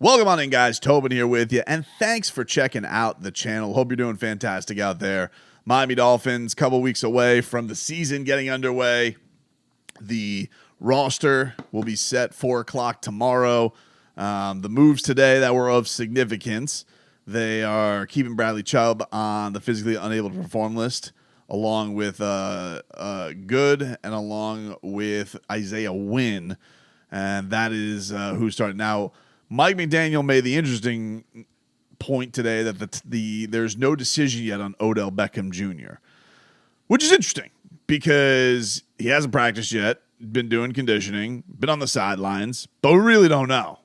Welcome on in, guys. Tobin here with you, and thanks for checking out the channel. Hope you're doing fantastic out there. Miami Dolphins, couple weeks away from the season getting underway. The roster will be set 4 o'clock tomorrow. The moves today that were of significance, they are keeping Bradley Chubb on the physically unable to perform list, along with Good and along with Isaiah Wynn, and that is who started. Now, Mike McDaniel made the interesting point today that there's no decision yet on Odell Beckham Jr., which is interesting because he hasn't practiced yet, been doing conditioning, been on the sidelines, but we really don't know.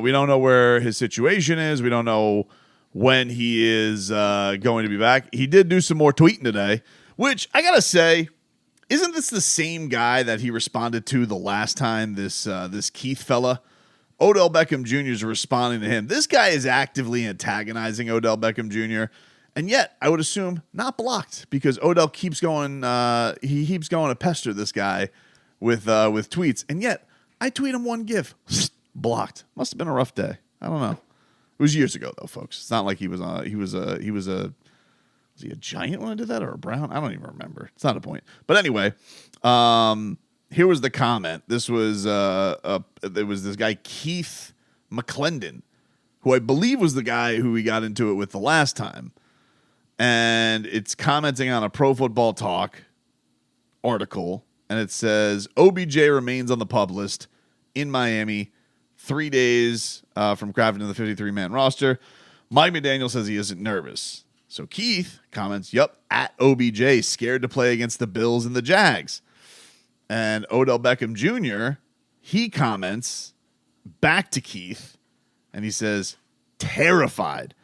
We don't know where his situation is. We don't know when he is going to be back. He did do some more tweeting today, which I got to say, isn't this the same guy that he responded to the last time, this Keith fella? Odell Beckham Jr. is responding to him. This guy is actively antagonizing Odell Beckham Jr., and yet I would assume not blocked because Odell keeps going. He keeps going to pester this guy with tweets, and yet I tweet him one GIF, blocked. Must have been a rough day. I don't know. It was years ago though, folks. It's not like was he a giant when I did that or a brown? I don't even remember. It's not a point. But anyway, here was the comment. This was there was this guy Keith McClendon, who I believe was the guy who we got into it with the last time, and it's commenting on a Pro Football Talk article, and it says OBJ remains on the PUP list in Miami, 3 days from crafting to the 53-man roster. Mike McDaniel says he isn't nervous. So Keith comments, "Yup, at OBJ, scared to play against the Bills and the Jags." And Odell Beckham Jr., he comments back to Keith, and he says, "Terrified.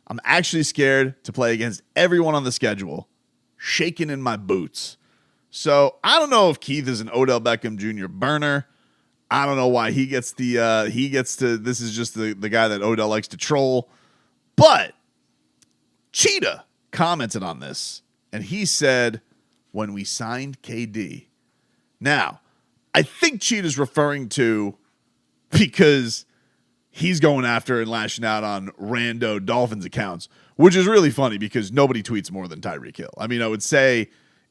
I'm actually scared to play against everyone on the schedule. Shaking in my boots." So I don't know if Keith is an Odell Beckham Jr. burner. I don't know why he gets this is just the guy that Odell likes to troll. But Cheetah commented on this, and he said, "When we signed KD." Now, I think Cheetah's referring to because he's going after and lashing out on rando Dolphins accounts, which is really funny because nobody tweets more than Tyreek Hill. I mean, I would say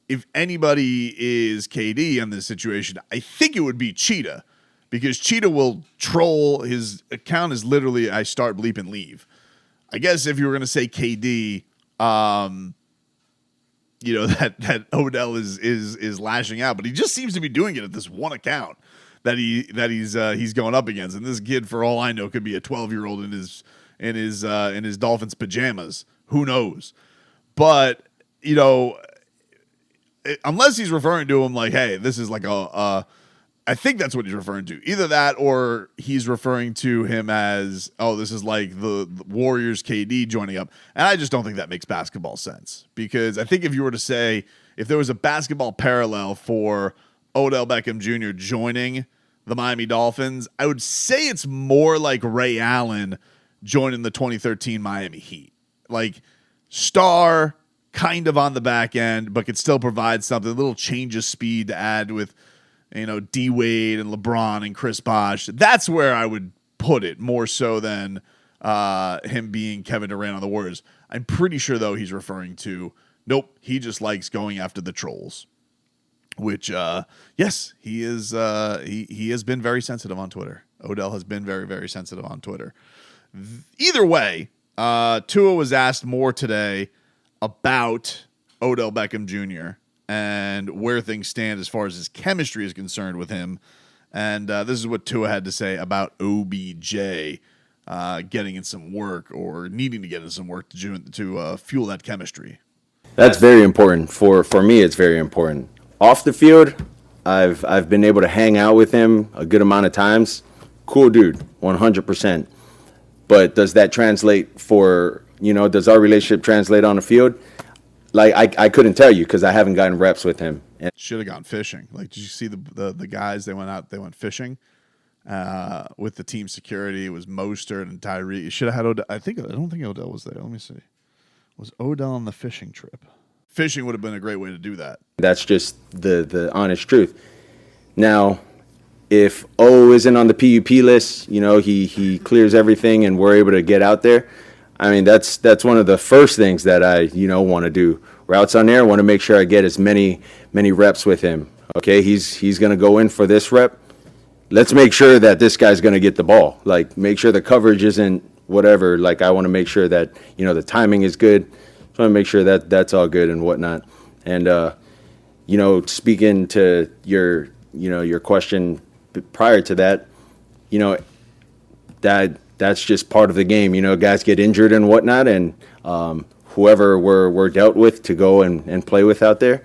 if anybody is KD in this situation, I think it would be Cheetah because Cheetah will troll. His account is literally, I start bleep and leave. I guess if you were going to say KD, that Odell is lashing out, but he just seems to be doing it at this one account that he's going up against. And this kid, for all I know, could be a 12-year-old in his Dolphins pajamas. Who knows? But unless he's referring to him like, hey, this is like I think that's what he's referring to. Either that or he's referring to him as, oh, this is like the Warriors KD joining up. And I just don't think that makes basketball sense. Because I think if you were to say, if there was a basketball parallel for Odell Beckham Jr. joining the Miami Dolphins, I would say it's more like Ray Allen joining the 2013 Miami Heat. Like star, kind of on the back end, but could still provide something, a little change of speed to add with D Wade and LeBron and Chris Bosh. That's where I would put it more so than him being Kevin Durant on the Warriors. I'm pretty sure though he's referring to, nope, he just likes going after the trolls, which yes, he is. He has been very sensitive on Twitter. Odell has been very, very sensitive on Twitter. Either way, Tua was asked more today about Odell Beckham Jr. and where things stand as far as his chemistry is concerned with him. And this is what Tua had to say about OBJ getting in some work or needing to get in some work to fuel that chemistry. That's very important. For me, it's very important. Off the field, I've been able to hang out with him a good amount of times. Cool dude, 100%. But does that translate does our relationship translate on the field? Like I couldn't tell you because I haven't gotten reps with him. Should have gone fishing. Like, did you see the guys? They went fishing with the team security. It was Mostert and Tyree. You should have had Odell. I don't think Odell was there. Let me see. Was Odell on the fishing trip? Fishing would have been a great way to do that. That's just the honest truth. Now, if O isn't on the PUP list, he clears everything and we're able to get out there. I mean, that's one of the first things that I, want to do. Routes on air, I want to make sure I get as many reps with him. Okay, he's going to go in for this rep. Let's make sure that this guy's going to get the ball. Like, make sure the coverage isn't whatever. Like, I want to make sure that, the timing is good. So I want to make sure that that's all good and whatnot. And, speaking to your question prior to that, that's just part of the game. Guys get injured and whatnot, and whoever we're dealt with to go and play with out there,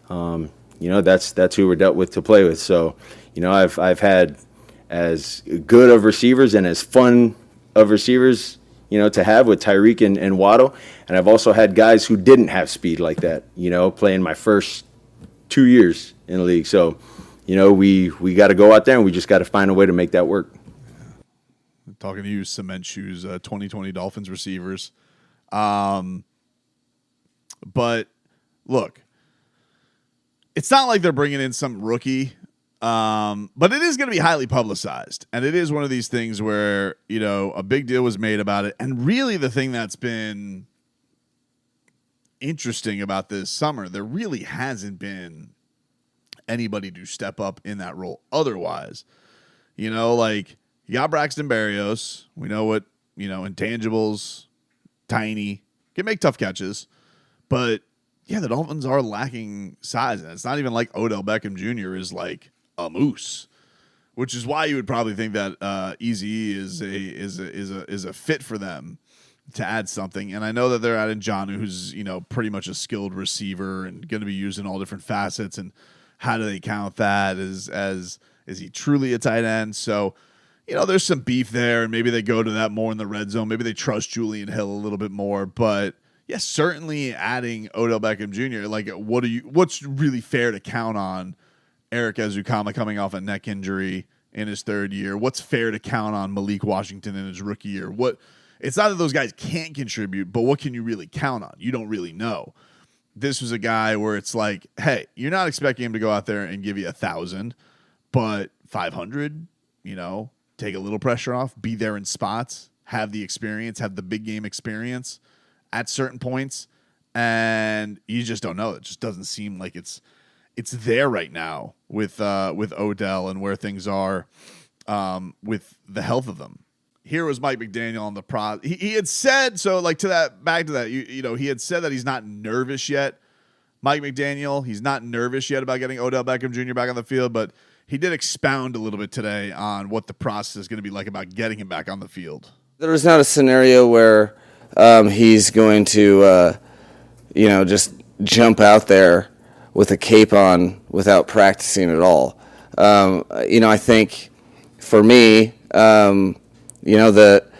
that's who we're dealt with to play with. So, I've had as good of receivers and as fun of receivers, to have with Tyreek and Waddle. And I've also had guys who didn't have speed like that, playing my first 2 years in the league. So, we got to go out there and we just got to find a way to make that work. Talking to you, Cement Shoes, 2020 Dolphins receivers. But look, it's not like they're bringing in some rookie, but it is going to be highly publicized. And it is one of these things where, a big deal was made about it. And really the thing that's been interesting about this summer, there really hasn't been anybody to step up in that role otherwise. Like, you got Braxton Berrios. We know what, intangibles, tiny, can make tough catches. But, yeah, the Dolphins are lacking size. And it's not even like Odell Beckham Jr. is like a moose, which is why you would probably think that Easy is a fit for them to add something. And I know that they're adding Jonnu, who's, pretty much a skilled receiver and going to be used in all different facets. And how do they count that? Is he truly a tight end? So, there's some beef there, and maybe they go to that more in the red zone. Maybe they trust Julian Hill a little bit more. But, yeah, certainly adding Odell Beckham Jr., like, what's really fair to count on Eric Ezukama coming off a neck injury in his third year? What's fair to count on Malik Washington in his rookie year? It's not that those guys can't contribute, but what can you really count on? You don't really know. This was a guy where it's like, hey, you're not expecting him to go out there and give you 1,000, but 500, take a little pressure off, be there in spots, have the experience, have the big game experience at certain points, and you just don't know. It just doesn't seem like it's there right now with Odell and where things are with the health of them. Here was Mike McDaniel on the he had said, so like back to that, he had said that he's not nervous yet. Mike McDaniel, he's not nervous yet about getting Odell Beckham Jr. back on the field, but he did expound a little bit today on what the process is going to be like about getting him back on the field. There is not a scenario where he's going to, just jump out there with a cape on without practicing at all. I think for me, that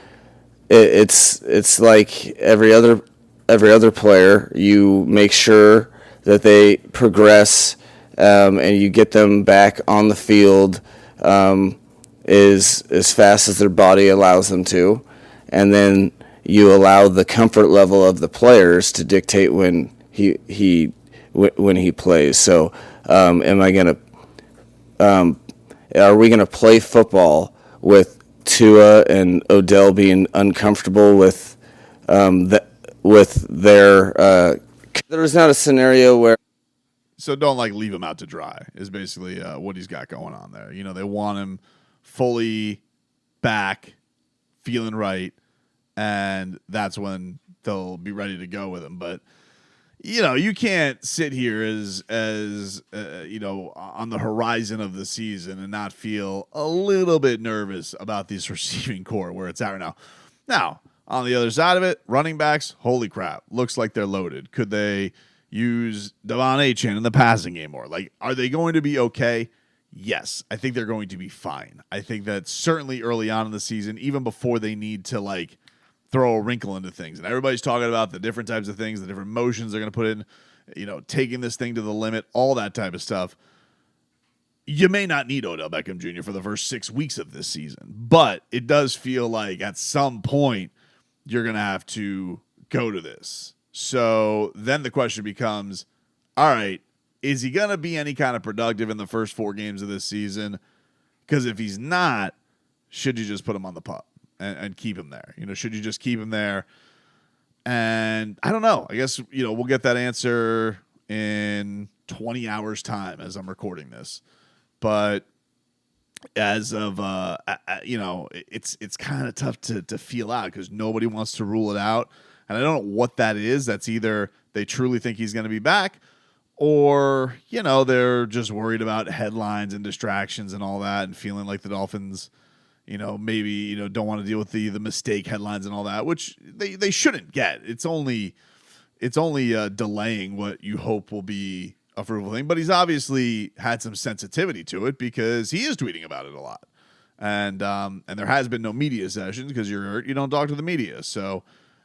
it's like every other player. You make sure that they progress, and you get them back on the field as fast as their body allows them to, and then you allow the comfort level of the players to dictate when he plays. So, are we gonna play football with Tua and Odell being uncomfortable with their? There is not a scenario where. So don't leave him out to dry is basically what he's got going on there. They want him fully back, feeling right, and that's when they'll be ready to go with him. But you can't sit here as on the horizon of the season and not feel a little bit nervous about this receiving core where it's at right now. Now, on the other side of it, running backs, holy crap, looks like they're loaded. Could they use Devon Achane in the passing game more? Are they going to be okay? Yes, I think they're going to be fine. I think that certainly early on in the season, even before they need to throw a wrinkle into things. And everybody's talking about the different types of things, the different motions they're going to put in, taking this thing to the limit, all that type of stuff. You may not need Odell Beckham Jr. for the first 6 weeks of this season, but it does feel like at some point you're going to have to go to this. So then the question becomes, all right, is he going to be any kind of productive in the first 4 games of this season? Because if he's not, should you just put him on the pup and keep him there? Should you just keep him there? And I don't know. I guess, we'll get that answer in 20 hours time as I'm recording this. But as of, it's kind of tough to feel out because nobody wants to rule it out. And I don't know what that is. That's either they truly think he's going to be back or, they're just worried about headlines and distractions and all that and feeling like the Dolphins, maybe, don't want to deal with the mistake headlines and all that, which they shouldn't get. It's only delaying what you hope will be a fruitful thing. But he's obviously had some sensitivity to it because he is tweeting about it a lot. And there has been no media sessions because you're hurt. You don't talk to the media. So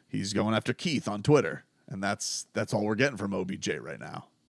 he's going after Keith on Twitter. And that's all we're getting from OBJ right now.